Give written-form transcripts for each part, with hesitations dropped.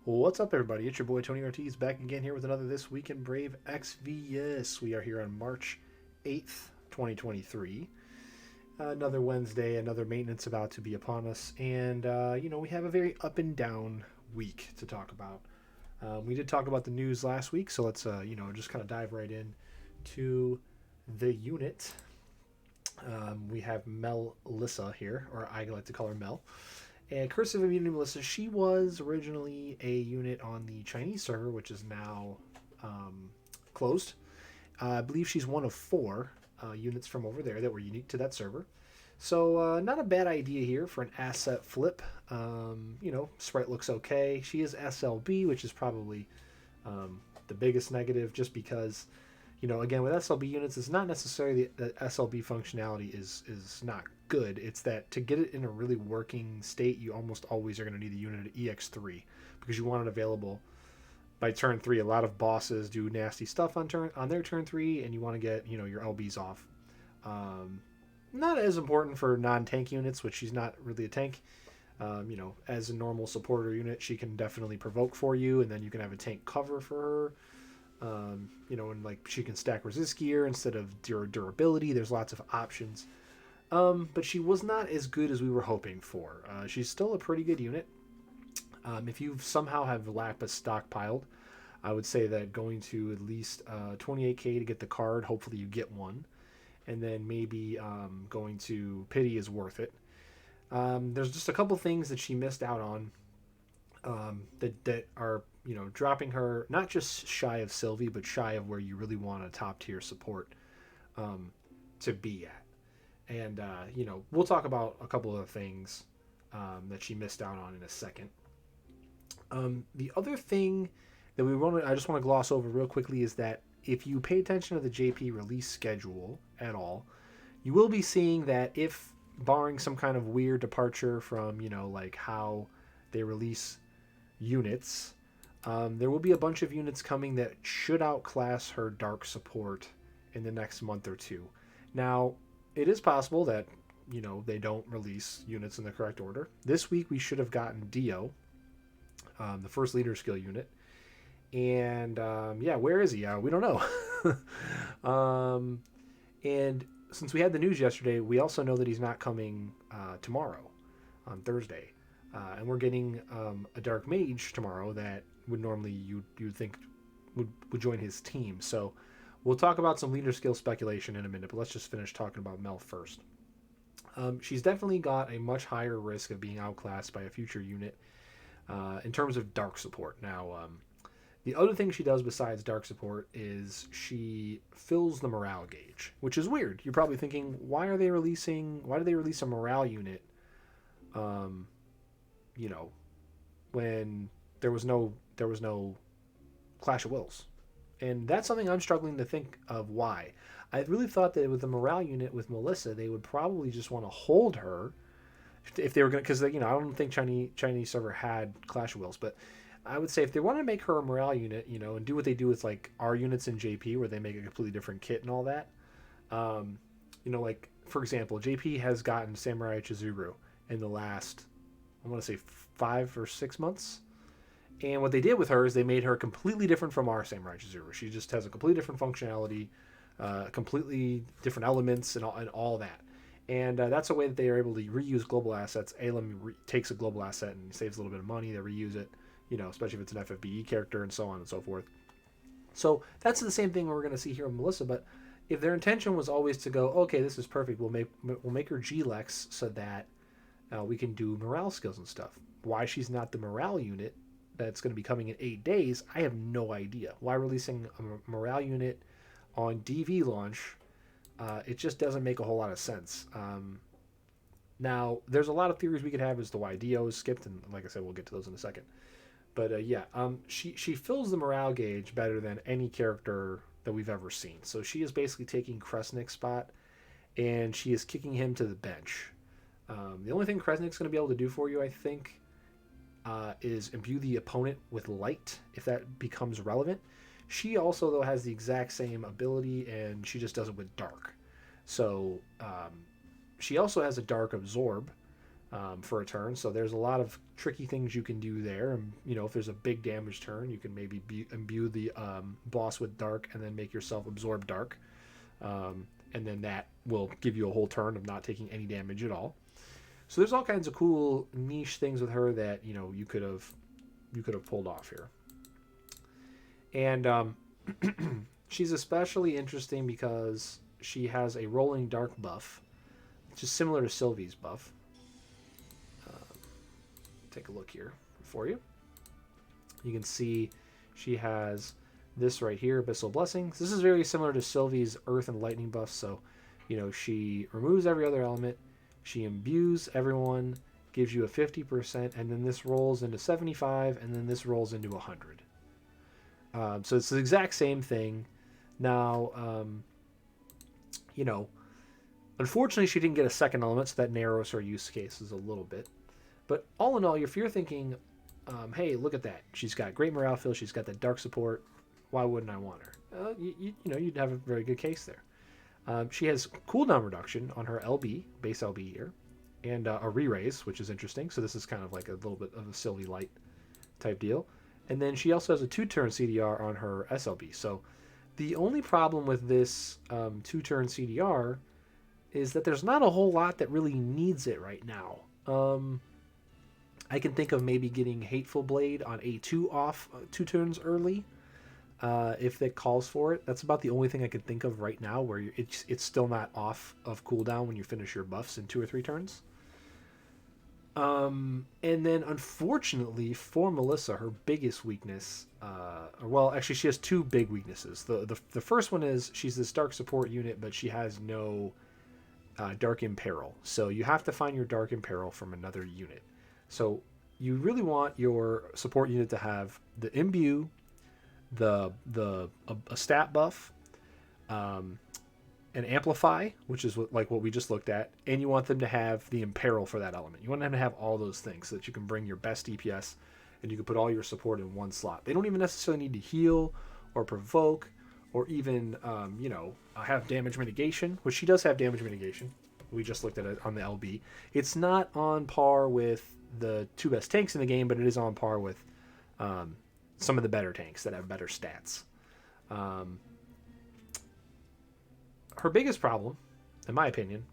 What's up, everybody? It's your boy Tony Ortiz back again here with another This Week in Brave Exvius. We are here on March 8th, 2023. Another Wednesday, another maintenance about to be upon us. And, we have a very up and down week to talk about. We did talk about the news last week, so let's, just kind of dive right in to the unit. We have Melissa here, or I like to call her Mel. And Cursive Immunity Melissa, she was originally a unit on the Chinese server, which is now closed. I believe she's one of four units from over there that were unique to that server. So not a bad idea here for an asset flip. Sprite looks okay. She is SLB, which is probably the biggest negative, just because, again, with SLB units, it's not necessarily the SLB functionality is not good. It's that to get it in a really working state, you almost always are going to need the unit at EX3 because you want it available by turn 3. A lot of bosses do nasty stuff on their turn 3, and you want to get your LBs off. Not as important for non-tank units, which she's not really a tank. As a normal supporter unit, she can definitely provoke for you, and then you can have a tank cover for her. And like she can stack resist gear instead of durability. There's lots of options. But she was not as good as we were hoping for. She's still a pretty good unit. If you somehow have Lapis stockpiled, I would say that going to at least 28k to get the card, hopefully you get one. And then maybe going to Pity is worth it. There's just a couple things that she missed out on that are dropping her not just shy of Sylvie, but shy of where you really want a top tier support to be at. And we'll talk about a couple of things that she missed out on in a second. The other thing that I just want to gloss over real quickly is that if you pay attention to the JP release schedule at all, you will be seeing that if, barring some kind of weird departure from like how they release units, there will be a bunch of units coming that should outclass her dark support in the next month or two. Now, it is possible that they don't release units in the correct order. This week we should have gotten Dio, the first leader skill unit, and where is he? We don't know. And since we had the news yesterday, we also know that he's not coming tomorrow on Thursday, and we're getting a dark mage tomorrow that would normally you'd think would join his team. So we'll talk about some leader skill speculation in a minute, but let's just finish talking about Mel first. She's definitely got a much higher risk of being outclassed by a future unit in terms of dark support. Now, the other thing she does besides dark support is she fills the morale gauge, which is weird. You're probably thinking, why did they release a morale unit, when there was no Clash of Wills? And that's something I'm struggling to think of why. I really thought that with the morale unit with Melissa, they would probably just want to hold her if they were going to, because I don't think Chinese server had Clash of Wills, but I would say if they want to make her a morale unit, and do what they do with like our units in JP, where they make a completely different kit and all that. Like for example, JP has gotten Samurai Chizuru in the last, I want to say 5 or 6 months. And what they did with her is they made her completely different from our Samurai Chizuru. She just has a completely different functionality, completely different elements, and all that. And that's a way that they are able to reuse global assets. Alum takes a global asset and saves a little bit of money. They reuse it, especially if it's an FFBE character and so on and so forth. So that's the same thing we're going to see here with Melissa. But if their intention was always to go, okay, this is perfect, we'll make her G-Lex so that we can do morale skills and stuff. Why she's not the morale unit that's going to be coming in 8 days, I have no idea. Why releasing a morale unit on DV launch? It just doesn't make a whole lot of sense. Now, there's a lot of theories we could have as to why Dio is skipped, and like I said, we'll get to those in a second. But she fills the morale gauge better than any character that we've ever seen. So she is basically taking Kresnik's spot, and she is kicking him to the bench. The only thing Kresnik's going to be able to do for you, I think, is imbue the opponent with light, if that becomes relevant. She also, though, has the exact same ability, and she just does it with dark. So she also has a dark absorb, for a turn. So there's a lot of tricky things you can do there. And, if there's a big damage turn, you can maybe imbue the boss with dark and then make yourself absorb dark. And then that will give you a whole turn of not taking any damage at all. So there's all kinds of cool niche things with her that, you could have pulled off here. And she's especially interesting because she has a rolling dark buff, which is similar to Sylvie's buff. Take a look here for you. You can see she has this right here, Abyssal Blessings. This is very similar to Sylvie's Earth and Lightning buff. So, she removes every other element. She imbues everyone, gives you a 50%, and then this rolls into 75, and then this rolls into 100. So it's the exact same thing. Now, unfortunately, she didn't get a second element, so that narrows her use cases a little bit. But all in all, if you're thinking, hey, look at that. She's got great morale fill. She's got that dark support. Why wouldn't I want her? You'd have a very good case there. She has cooldown reduction on her LB, base LB here, and a re-raise, which is interesting. So this is kind of like a little bit of a Sylvie Light type deal. And then she also has a 2-turn CDR on her SLB. So the only problem with this 2-turn CDR is that there's not a whole lot that really needs it right now. I can think of maybe getting Hateful Blade on A2 off 2 turns early, if that calls for it. That's about the only thing I can think of right now where it's still not off of cooldown when you finish your buffs in 2 or 3 turns. And then unfortunately for Melissa, her biggest weakness, actually she has 2 big weaknesses. The first one is she's this dark support unit, but she has no dark imperil. So you have to find your dark imperil from another unit. So you really want your support unit to have the imbue, a stat buff, an amplify, which is what we just looked at, and you want them to have the imperil for that element. You want them to have all those things so that you can bring your best DPS and you can put all your support in one slot. They don't even necessarily need to heal or provoke or even have damage mitigation, which she does have damage mitigation. We just looked at it on the LB. It's not on par with the 2 best tanks in the game, but it is on par with some of the better tanks that have better stats. Her biggest problem, in my opinion,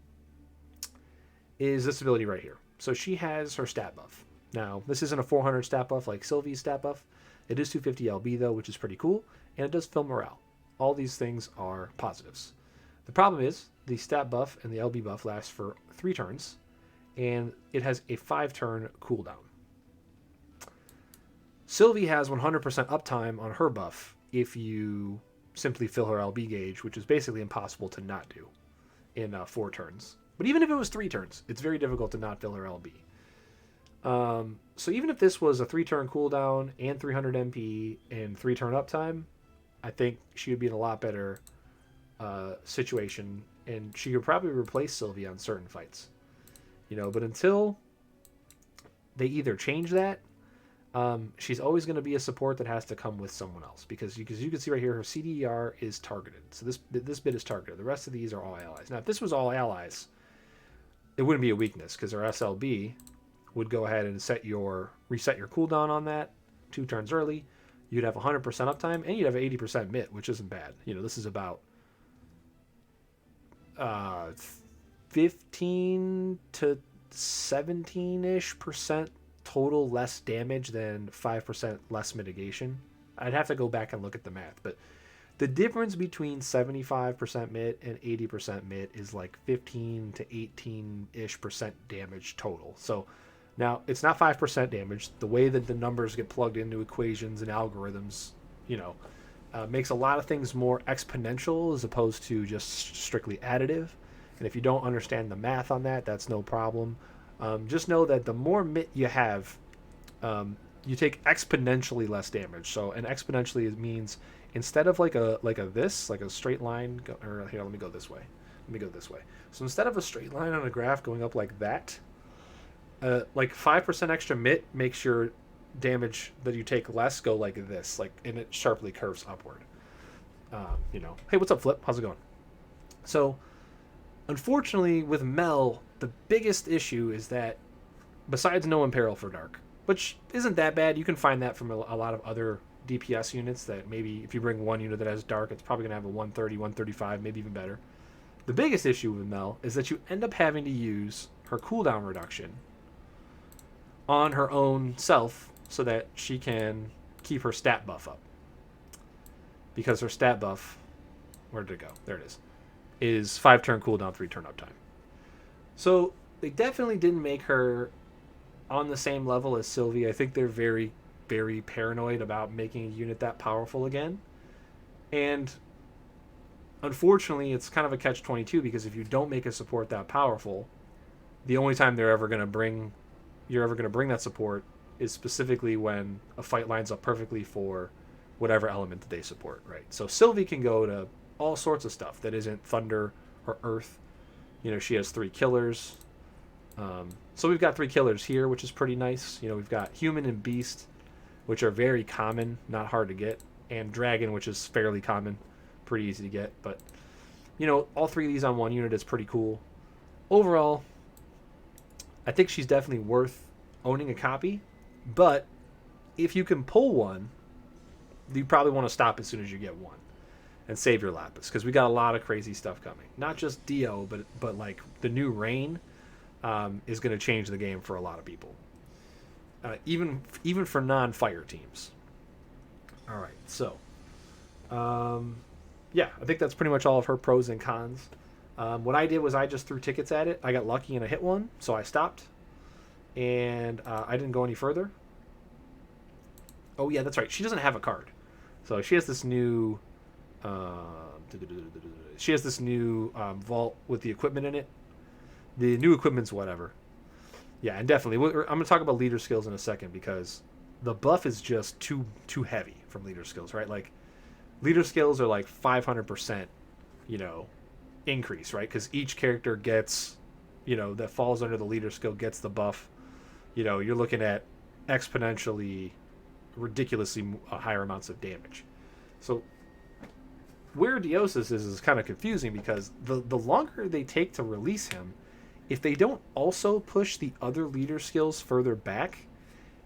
is this ability right here. So she has her stat buff. Now, this isn't a 400 stat buff like Sylvie's stat buff. It is 250 LB, though, which is pretty cool, and it does fill morale. All these things are positives. The problem is the stat buff and the LB buff lasts for 3 turns, and it has a 5-turn cooldown. Sylvie has 100% uptime on her buff if you simply fill her LB gauge, which is basically impossible to not do in 4 turns. But even if it was 3 turns, it's very difficult to not fill her LB. So even if this was a 3-turn cooldown and 300 MP and 3-turn uptime, I think she would be in a lot better situation, and she could probably replace Sylvie on certain fights. But until they either change that, she's always going to be a support that has to come with someone else, because you can see right here her CDR is targeted. So this bit is targeted. The rest of these are all allies. Now, if this was all allies, it wouldn't be a weakness because her SLB would go ahead and reset your cooldown on that 2 turns early. You'd have 100% uptime, and you'd have 80% MIT, which isn't bad. This is about 15 to 17-ish% total less damage than 5% less mitigation. I'd have to go back and look at the math, but the difference between 75% MIT and 80% MIT is like 15 to 18-ish% damage total. So now it's not 5% damage. The way that the numbers get plugged into equations and algorithms, makes a lot of things more exponential as opposed to just strictly additive. And if you don't understand the math on that, that's no problem. Just know that the more MIT you have, you take exponentially less damage. So, and exponentially means instead of like a straight line, here, let me go this way. So instead of a straight line on a graph going up like that, like 5% extra MIT makes your damage that you take less go like this, and it sharply curves upward. Hey, what's up, Flip? How's it going? So, unfortunately, with Mel, the biggest issue is that besides no imperil for Dark, which isn't that bad. You can find that from a lot of other DPS units that maybe if you bring one unit that has Dark, it's probably going to have a 130, 135, maybe even better. The biggest issue with Mel is that you end up having to use her cooldown reduction on her own self so that she can keep her stat buff up. Because her stat buff, where did it go? There it is 5 turn cooldown, 3 turn uptime. So they definitely didn't make her on the same level as Sylvie. I think they're very, very paranoid about making a unit that powerful again. And unfortunately, it's kind of a catch-22 because if you don't make a support that powerful, the only time you're ever going to bring that support is specifically when a fight lines up perfectly for whatever element that they support, right? So Sylvie can go to all sorts of stuff that isn't thunder or earth. You know, she has 3 killers. So we've got 3 killers here, which is pretty nice. You know, we've got human and beast, which are very common, not hard to get, and dragon, which is fairly common, pretty easy to get. But, you know, all 3 of these on one unit is pretty cool. Overall, I think she's definitely worth owning a copy, but if you can pull one, you probably want to stop as soon as you get one and save your lapis, because we got a lot of crazy stuff coming. Not just Dio, but like the new Rain is going to change the game for a lot of people, even for non-fire teams. All right, so yeah, I think that's pretty much all of her pros and cons. What I did was I just threw tickets at it. I got lucky and I hit one, so I stopped, and I didn't go any further. Oh yeah, that's right. She doesn't have a card, so she has this new vault with the equipment in it. The new equipment's whatever. Yeah, and definitely, I'm going to talk about leader skills in a second because the buff is just too heavy from leader skills, right? Like, leader skills are like 500%, you know, increase, right? Because each character gets, you know, that falls under the leader skill gets the buff. You know, you're looking at exponentially, ridiculously higher amounts of damage. So where Deosis is kind of confusing because the longer they take to release him, if they don't also push the other leader skills further back,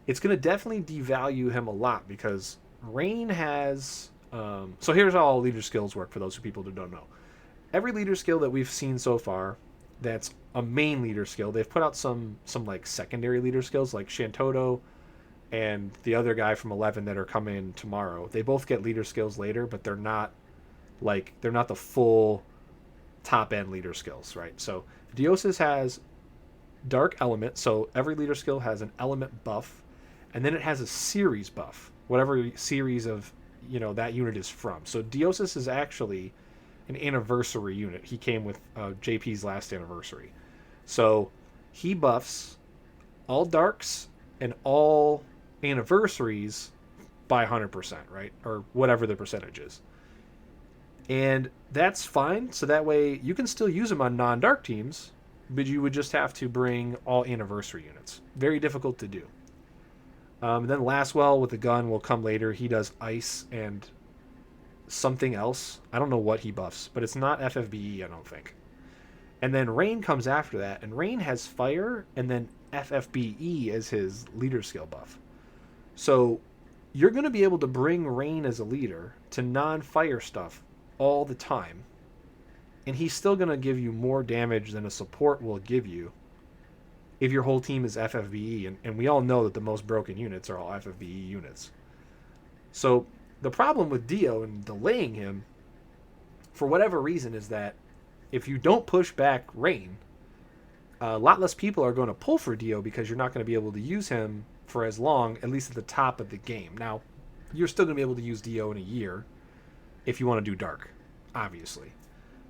it's going to definitely devalue him a lot because Rain has... so here's how all leader skills work for those people who don't know. Every leader skill that we've seen so far that's a main leader skill, they've put out some like secondary leader skills like Shantoto and the other guy from 11 that are coming tomorrow. They both get leader skills later, but they're not the full top end leader skills, right? So Deosis has dark element, so every leader skill has an element buff, and then it has a series buff, whatever series of, you know, that unit is from. So Deosis is actually an anniversary unit. He came with JP's last anniversary. So he buffs all darks and all anniversaries by 100%, right? Or whatever the percentage is. And that's fine. So that way you can still use him on non-dark teams, but you would just have to bring all anniversary units. Very difficult to do. Then Lastwell with the gun will come later. He does ice and something else. I don't know what he buffs, but it's not FFBE, I don't think. And then Rain comes after that, and Rain has fire and then FFBE as his leader skill buff. So you're going to be able to bring Rain as a leader to non-fire stuff all the time, and he's still going to give you more damage than a support will give you if your whole team is FFBE, and we all know that the most broken units are all FFBE units. So the problem with Dio and delaying him, for whatever reason, is that if you don't push back Rain, a lot less people are going to pull for Dio because you're not going to be able to use him for as long, at least at the top of the game. Now, you're still going to be able to use Dio in a year if you want to do Dark, obviously.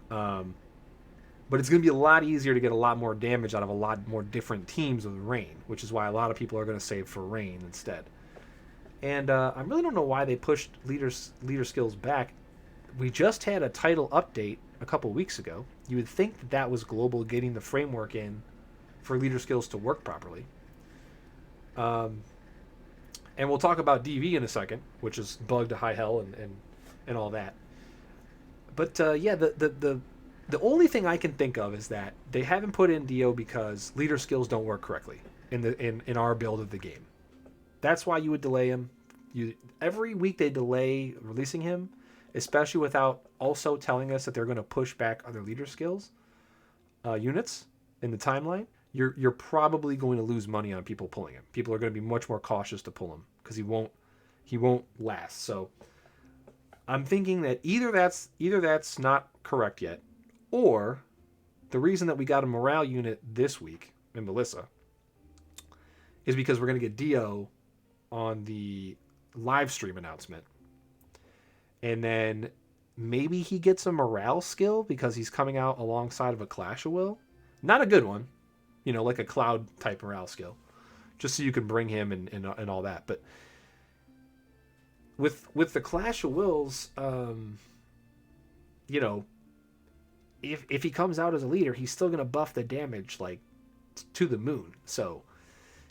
But it's going to be a lot easier to get a lot more damage out of a lot more different teams with Rain, which is why a lot of people are going to save for Rain instead. And I really don't know why they pushed leader skills back. We just had a title update a couple weeks ago. You would think that that was Global getting the framework in for leader skills to work properly. And we'll talk about DV in a second, which is bugged to high hell and all that. But yeah, the only thing I can think of is that they haven't put in Dio because leader skills don't work correctly. in our build of the game. That's why you would delay him. Every week they delay releasing him, especially without also telling us that they're going to push back other leader skills units in the timeline. You're probably going to lose money on people pulling him. People are going to be much more cautious to pull him because he won't last. So I'm thinking that either that's not correct yet, or the reason that we got a morale unit this week in Melissa is because we're going to get Dio on the live stream announcement. And then maybe he gets a morale skill because he's coming out alongside of a Clash of Will. Not a good one, like a Cloud type morale skill, just so you can bring him and all that. But with the Clash of Wills, if he comes out as a leader, he's still going to buff the damage like to the moon. So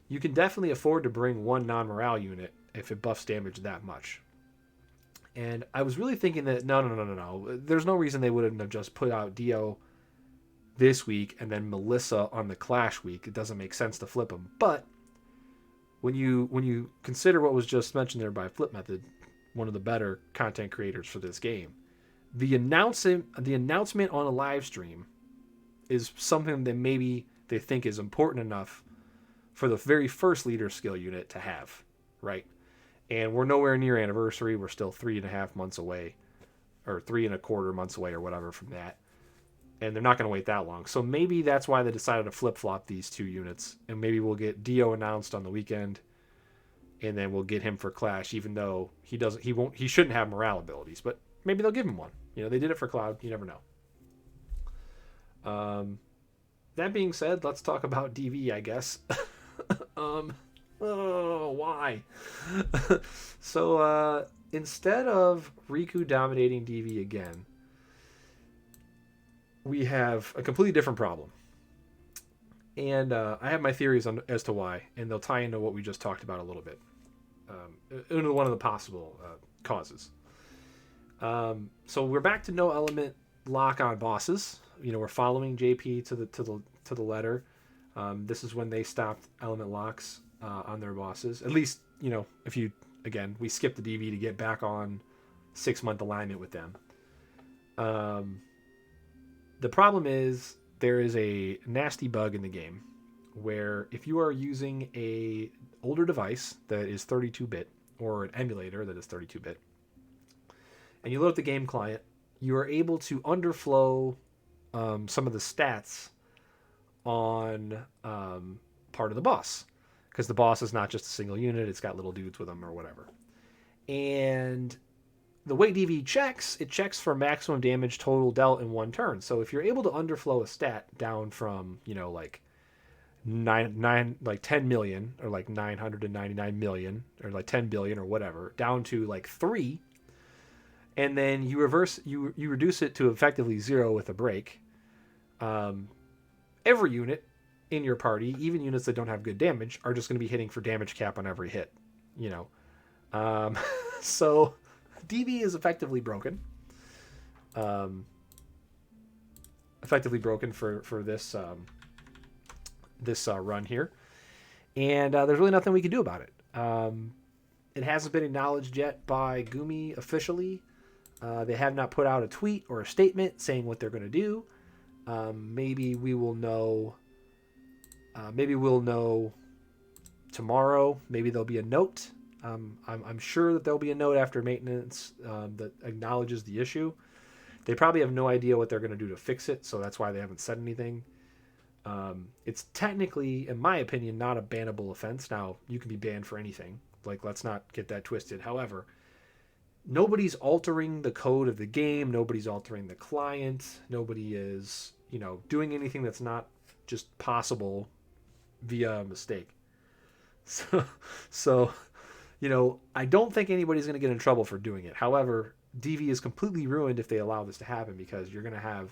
you can definitely afford to bring one non-morale unit if it buffs damage that much. And I was really thinking that no. There's no reason they wouldn't have just put out Dio this week and then Melissa on the Clash week. It doesn't make sense to flip them. But when you consider what was just mentioned there by Flip Method, one of the better content creators for this game, the announcement on a live stream is something that maybe they think is important enough for the very first leader skill unit to have, right? And we're nowhere near anniversary. We're still 3.5 months away, or 3.25 months away, or whatever from that. And they're not going to wait that long. So maybe that's why they decided to flip-flop these two units. And maybe we'll get Dio announced on the weekend, and then we'll get him for Clash, even though he shouldn't have morale abilities. But maybe they'll give him one. They did it for Cloud. You never know. That being said, let's talk about DV, I guess. Why? So instead of Riku dominating DV again, we have a completely different problem. And I have my theories as to why, and they'll tie into what we just talked about a little bit. Into one of the possible causes. So we're back to no element lock on bosses. We're following JP to the letter. This is when they stopped element locks on their bosses. At least, if we skipped the DV to get back on 6-month alignment with them. The problem is there is a nasty bug in the game where if you are using a older device that is 32-bit or an emulator that is 32-bit, and you load up the game client, you are able to underflow some of the stats on part of the boss, because the boss is not just a single unit, it's got little dudes with them or whatever. And the way DV checks, it checks for maximum damage total dealt in one turn. So if you're able to underflow a stat down from, like 10 million or like 999 million or like 10 billion or whatever, down to like 3, and then you reduce it to effectively 0 with a break, every unit in your party, even units that don't have good damage, are just going to be hitting for damage cap on every hit. So DV is effectively broken. For this this run here, and there's really nothing we can do about it. It hasn't been acknowledged yet by Gumi officially. They have not put out a tweet or a statement saying what they're going to do. Maybe we will know. Maybe we'll know tomorrow. Maybe there'll be a note. I'm sure that there'll be a note after maintenance that acknowledges the issue. They probably have no idea what they're going to do to fix it, so that's why they haven't said anything. It's technically, in my opinion, not a bannable offense. Now, you can be banned for anything. Let's not get that twisted. However, nobody's altering the code of the game. Nobody's altering the client. Nobody is, doing anything that's not just possible via a mistake. So I don't think anybody's going to get in trouble for doing it. However, DV is completely ruined if they allow this to happen, because you're going to have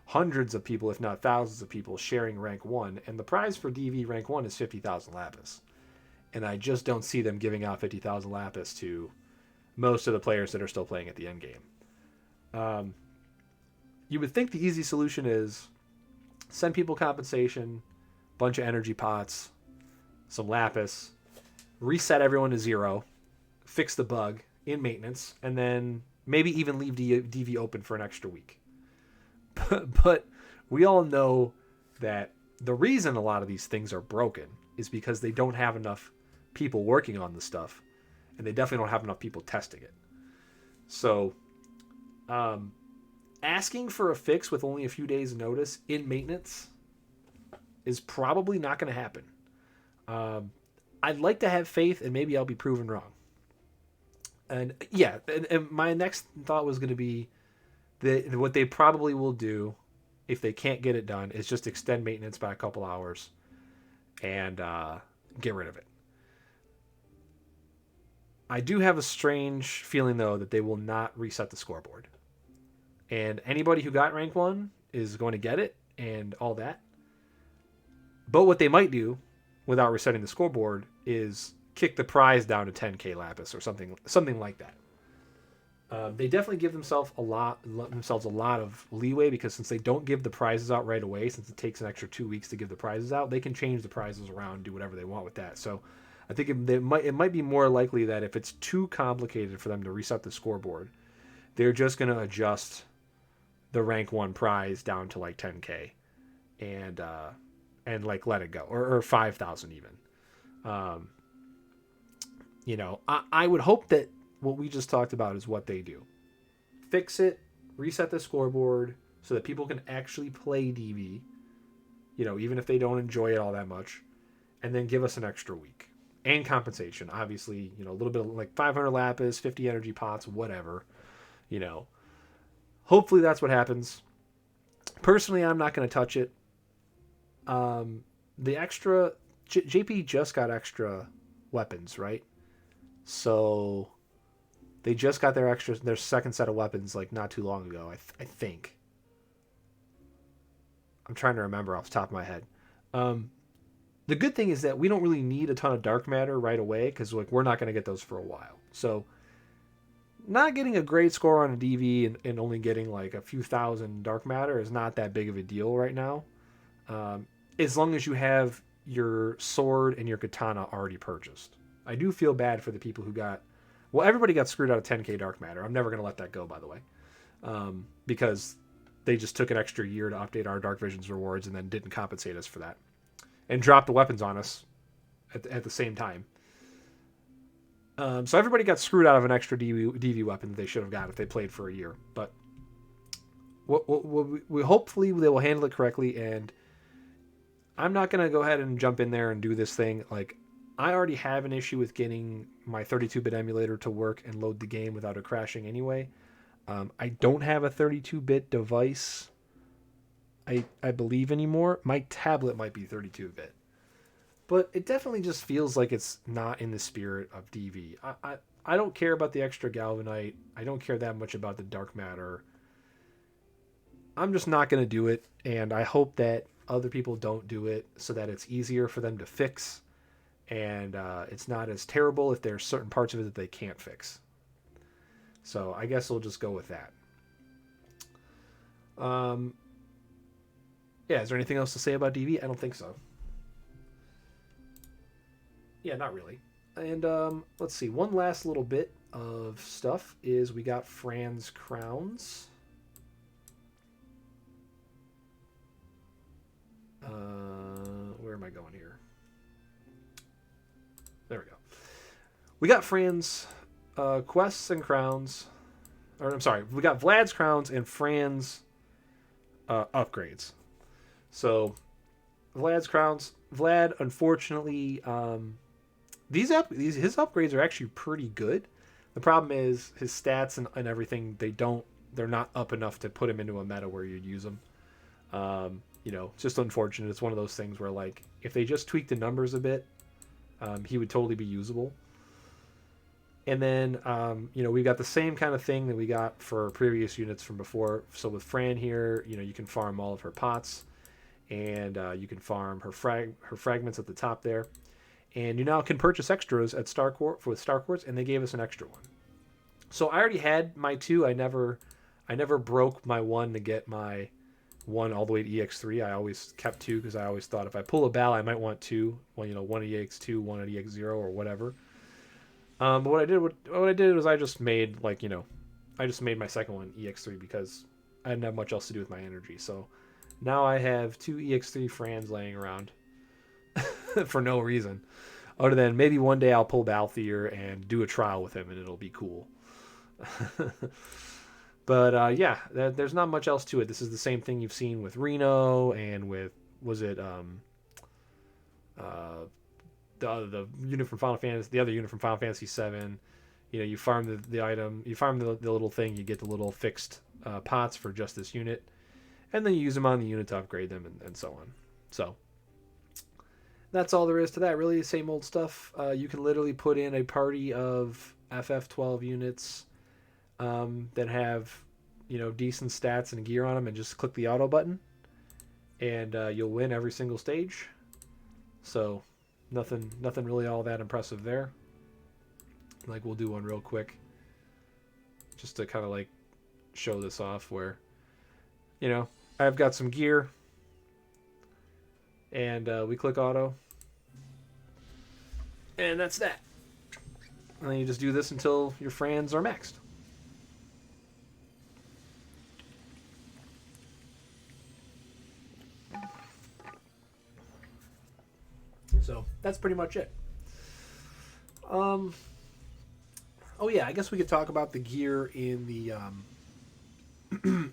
hundreds of people, if not thousands of people, sharing rank 1, and the prize for DV rank 1 is 50,000 lapis. And I just don't see them giving out 50,000 lapis to most of the players that are still playing at the end game. You would think the easy solution is send people compensation, bunch of energy pots, some lapis, reset everyone to 0, fix the bug in maintenance, and then maybe even leave DV open for an extra week. But we all know that the reason a lot of these things are broken is because they don't have enough people working on the stuff, and they definitely don't have enough people testing it. So asking for a fix with only a few days notice in maintenance is probably not going to happen. I'd like to have faith, and maybe I'll be proven wrong. And yeah, and my next thought was going to be that what they probably will do if they can't get it done is just extend maintenance by a couple hours and get rid of it. I do have a strange feeling, though, that they will not reset the scoreboard. And anybody who got rank 1 is going to get it and all that. But what they might do without resetting the scoreboard is kick the prize down to 10k lapis or something like that. They definitely give themselves a lot of leeway, because since they don't give the prizes out right away, since it takes an extra 2 weeks to give the prizes out, they can change the prizes around, do whatever they want with that. So I think it might be more likely that if it's too complicated for them to reset the scoreboard, they're just going to adjust the rank 1 prize down to like 10k and like let it go, or 5,000 even. I would hope that what we just talked about is what they do. Fix it, reset the scoreboard so that people can actually play DV, even if they don't enjoy it all that much, and then give us an extra week. And compensation, obviously, a little bit of like 500 lapis, 50 energy pots, whatever, Hopefully that's what happens. Personally, I'm not going to touch it. The extra... JP just got extra weapons, right? So they just got their second set of weapons like not too long ago, I think. I'm trying to remember off the top of my head. The good thing is that we don't really need a ton of dark matter right away, because like we're not going to get those for a while. So not getting a great score on a DV and only getting like a few thousand dark matter is not that big of a deal right now. As long as you have your sword and your katana already purchased. I do feel bad for the people who got... Well, everybody got screwed out of 10k dark matter. I'm never going to let that go, by the way. Because they just took an extra year to update our Dark Visions rewards and then didn't compensate us for that. And dropped the weapons on us at the same time. So everybody got screwed out of an extra DV weapon that they should have got if they played for a year. But we hopefully they will handle it correctly, and I'm not going to go ahead and jump in there and do this thing. Like, I already have an issue with getting my 32-bit emulator to work and load the game without it crashing anyway. I don't have a 32-bit device, I believe, anymore. My tablet might be 32-bit. But it definitely just feels like it's not in the spirit of DV. I don't care about the extra galvanite. I don't care that much about the dark matter. I'm just not going to do it, and I hope that other people don't do it so that it's easier for them to fix, and it's not as terrible if there's certain parts of it that they can't fix. So I guess we'll just go with that. Yeah, is there anything else to say about DV? I don't think so. Yeah, not really. And let's see. One last little bit of stuff is we got Fran's crowns. Where am I going here? There we go. We got Fran's quests and crowns. Or I'm sorry, we got Vlad's crowns and Fran's upgrades. So Vlad's crowns. Vlad, unfortunately, his upgrades are actually pretty good. The problem is his stats and everything, they're not up enough to put him into a meta where you'd use them. It's just unfortunate. It's one of those things where, like, if they just tweaked the numbers a bit, he would totally be usable. And then, we've got the same kind of thing that we got for previous units from before. So with Fran here, you can farm all of her pots, and you can farm her fragments at the top there. And you now can purchase extras at Star Quartz, and they gave us an extra one. So I already had my 2. I never broke my 1 to get my 1 all the way to EX3. I always kept 2 because I always thought if I pull a Bal, I might want 2. Well, 1 at EX2, 1 at EX0, or whatever. But what I did was I just made I just made my second one EX3 because I didn't have much else to do with my energy. So now I have 2 EX3 Frans laying around for no reason, other than maybe one day I'll pull Balthier and do a trial with him, and it'll be cool. But yeah, there's not much else to it. This is the same thing you've seen with Reno and with the unit from Final Fantasy, the other unit from Final Fantasy VII. You farm the item, you farm the little thing, you get the little fixed pots for just this unit, and then you use them on the unit to upgrade them and so on. So that's all there is to that. Really, the same old stuff. You can literally put in a party of FF12 units that have decent stats and gear on them, and just click the auto button, and you'll win every single stage. So nothing really all that impressive there. Like, we'll do one real quick just to kind of like show this off, where I've got some gear, and we click auto, and that's that. And then you just do this until your Frans are maxed. So that's pretty much it. Oh yeah, I guess we could talk about the gear in the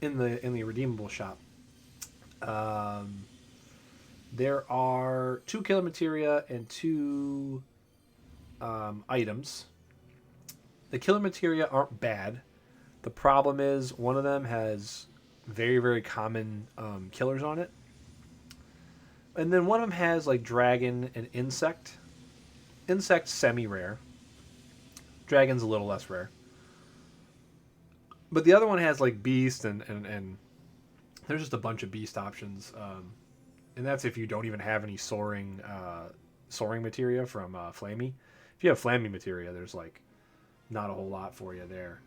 in the redeemable shop. There are 2 killer materia and 2 items. The killer materia aren't bad. The problem is one of them has very, very common killers on it. And then one of them has like dragon and insect. Insect's semi-rare. Dragon's a little less rare. But the other one has like beast and there's just a bunch of beast options. And that's if you don't even have any soaring materia from Flammy. If you have Flammy materia, there's like not a whole lot for you there.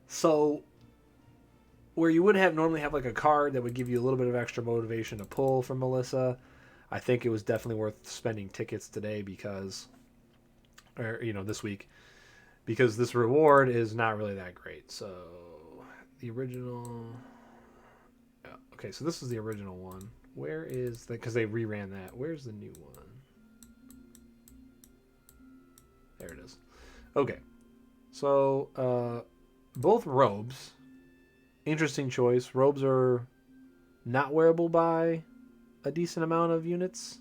So where you would normally have like a card that would give you a little bit of extra motivation to pull from Melissa, I think it was definitely worth spending tickets today this week, because this reward is not really that great. So the original, okay, so this is the original one. Where is the, because they reran that. Where's the new one? There it is. Okay, so both robes. Interesting choice. Robes are not wearable by a decent amount of units.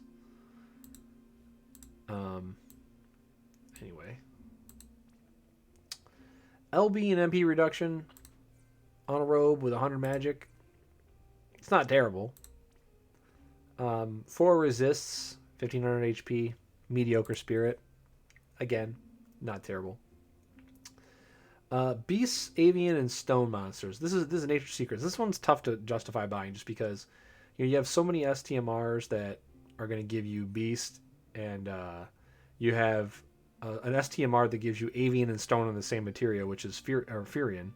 Anyway. LB and MP reduction on a robe with 100 magic. It's not terrible. 4 resists, 1500 HP, mediocre spirit. Again, not terrible. Beasts, avian, and stone monsters. This is Nature Secrets. This one's tough to justify buying just because you have so many STMRs that are going to give you beast, and you have an STMR that gives you avian and stone on the same material, which is Furion.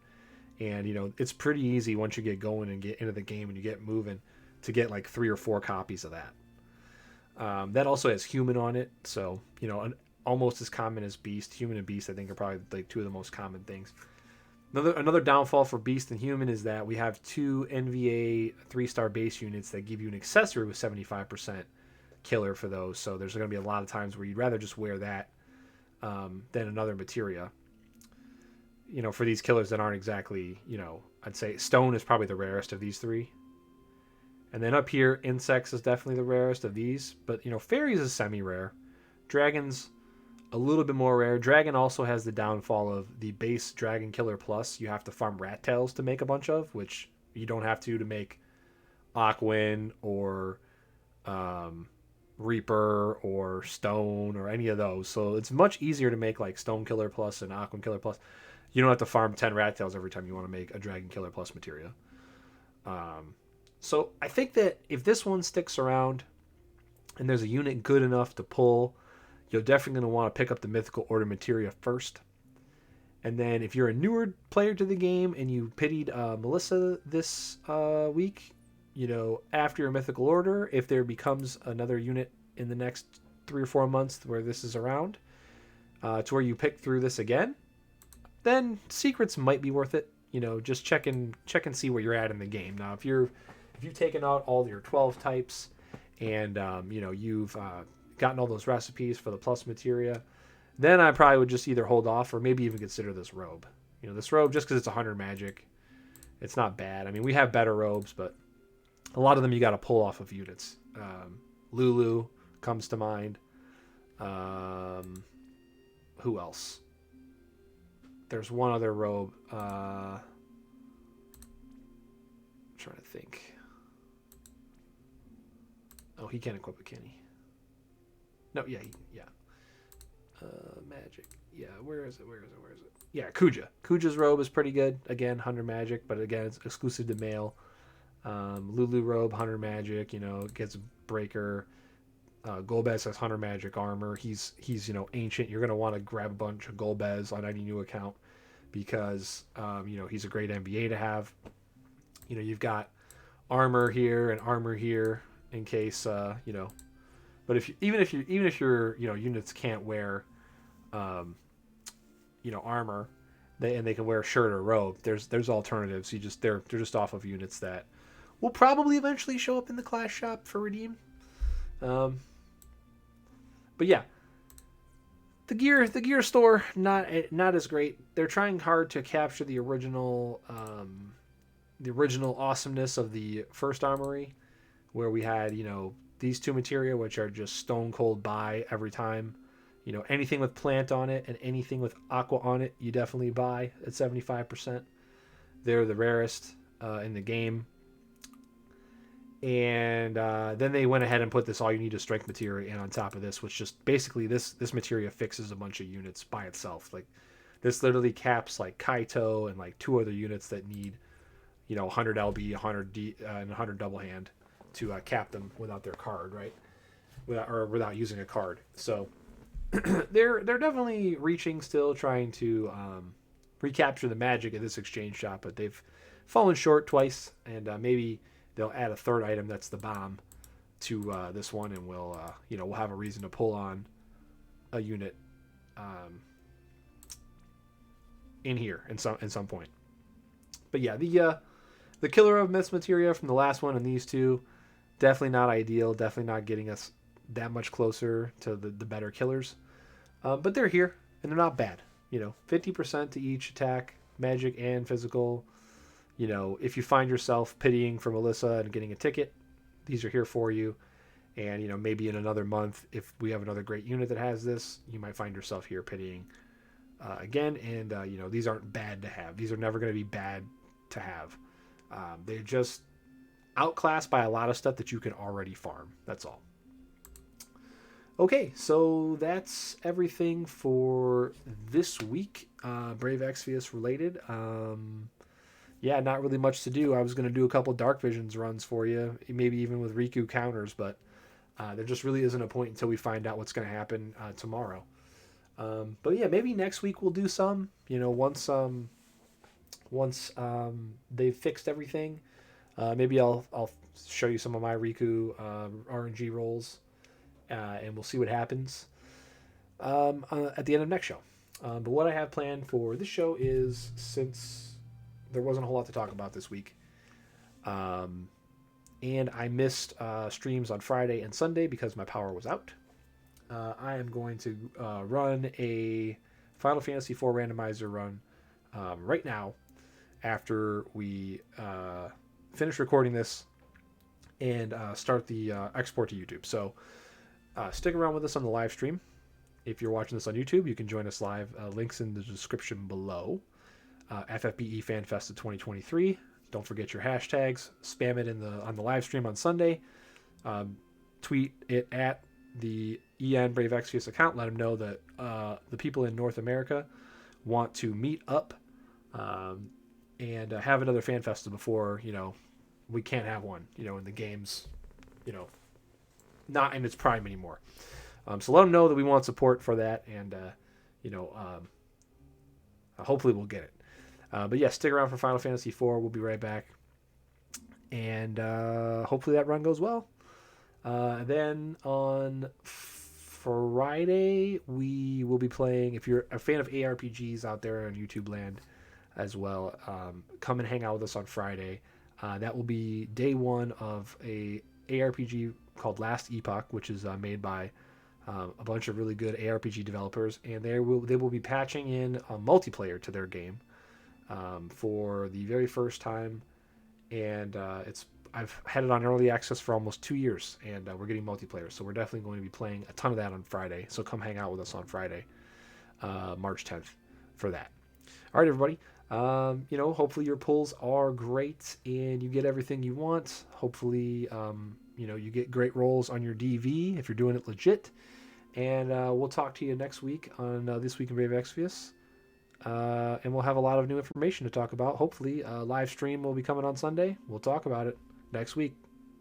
And it's pretty easy once you get going and get into the game and you get moving to get like 3 or 4 copies of that. That also has human on it, so almost as common as beast. Human and beast, I think, are probably like 2 of the most common things. Another downfall for beast and human is that we have 2 NVA 3-star base units that give you an accessory with 75% killer for those. So there's going to be a lot of times where you'd rather just wear that than another materia. For these killers that aren't exactly, I'd say stone is probably the rarest of these 3. And then up here, insects is definitely the rarest of these. But, fairies is semi-rare. Dragons, a little bit more rare. Dragon also has the downfall of the base Dragon Killer Plus. You have to farm rat tails to make a bunch of, which you don't have to make Aquin or Reaper or Stone or any of those. So it's much easier to make like Stone Killer Plus and Aquin Killer Plus. You don't have to farm 10 rat tails every time you want to make a Dragon Killer Plus materia. So I think that if this one sticks around and there's a unit good enough to pull, you're definitely going to want to pick up the Mythical Order materia first. And then if you're a newer player to the game and you pitied Melissa this week, after your mythical order, if there becomes another unit in the next 3 or 4 months where this is around, to where you pick through this again, then secrets might be worth it. Just check and see where you're at in the game. Now, if you've taken out all your 12 types and you've gotten all those recipes for the plus materia, then I probably would just either hold off or maybe even consider this robe. This robe, just because it's 100 magic, it's not bad. I mean, we have better robes, but a lot of them you got to pull off of units. Lulu comes to mind. Who else? There's one other robe. I'm trying to think. Oh, he can't equip it, can he? No, yeah. Magic. Yeah, where is it? Yeah, Kuja. Kuja's robe is pretty good. Again, 100 magic, but again, it's exclusive to male. Lulu robe, 100 magic. Gets breaker. Golbez has 100 magic armor. He's ancient. You're gonna want to grab a bunch of Golbez on any new account because he's a great MBA to have. You've got armor here and armor here in case But even if your units can't wear armor, they can wear a shirt or robe. There's alternatives. They're just off of units that will probably eventually show up in the class shop for redeem. But yeah, the gear store not as great. They're trying hard to capture the original awesomeness of the first armory, where we had these two materia, which are just stone cold buy every time. Anything with plant on it and anything with aqua on it, you definitely buy at 75%. They're the rarest in the game. And then they went ahead and put this all you need is strength materia in on top of this, which just basically this materia fixes a bunch of units by itself. Like this literally caps like Kaito and like 2 other units that need 100 LB, 100 D, and 100 double hand to cap them without their card, right? Without using a card. So they're definitely reaching still, trying to recapture the magic of this exchange shop, but they've fallen short twice, and maybe they'll add a third item that's the bomb to this one, and we'll have a reason to pull on a unit in here in some point. But yeah, the killer of myths materia from the last one and these two, definitely not ideal, definitely not getting us that much closer to the better killers. But they're here, and they're not bad. 50% to each attack, magic and physical. If you find yourself pitying for Melissa and getting a ticket, these are here for you. And, maybe in another month, if we have another great unit that has this, you might find yourself here pitying again. And, these aren't bad to have. These are never going to be bad to have. They're just outclassed by a lot of stuff that you can already farm. That's all. Okay, so that's everything for this week. Brave Exvius related. Not really much to do. I was going to do a couple Dark Visions runs for you, maybe even with Riku counters, but there just really isn't a point until we find out what's going to happen tomorrow. But yeah, maybe next week we'll do some. Once they've fixed everything, maybe I'll show you some of my Riku RNG rolls, and we'll see what happens at the end of next show. But what I have planned for this show is, since there wasn't a whole lot to talk about this week, and I missed streams on Friday and Sunday because my power was out, I am going to run a Final Fantasy IV randomizer run right now after we finish recording this and start the export to YouTube. So stick around with us on the live stream. If you're watching this on YouTube, you can join us live. Links in the description below. FFBE FanFest of 2023. Don't forget your hashtags. Spam it on the live stream on Sunday. Tweet it at the EN Brave Exvius account. Let them know that the people in North America want to meet up and have another fan festival before we can't have one. And the game's not in its prime anymore. So let them know that we want support for that, and Hopefully we'll get it. But yeah, stick around for Final Fantasy IV. We'll be right back. And hopefully that run goes well. Then on Friday, we will be playing. If you're a fan of ARPGs out there on YouTube land as well, come and hang out with us on Friday. That will be day one of a ARPG called Last Epoch, which is made by a bunch of really good ARPG developers, and they will be patching in a multiplayer to their game for the very first time. And I've had it on early access for almost 2 years, and we're getting multiplayer, so we're definitely going to be playing a ton of that on Friday. So come hang out with us on Friday, March 10th, for that. All right, everybody. Hopefully your pulls are great and you get everything you want. Hopefully, you get great rolls on your DV if you're doing it legit. And we'll talk to you next week on This Week in Brave Exvius. And we'll have a lot of new information to talk about. Hopefully, live stream will be coming on Sunday. We'll talk about it next week.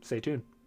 Stay tuned.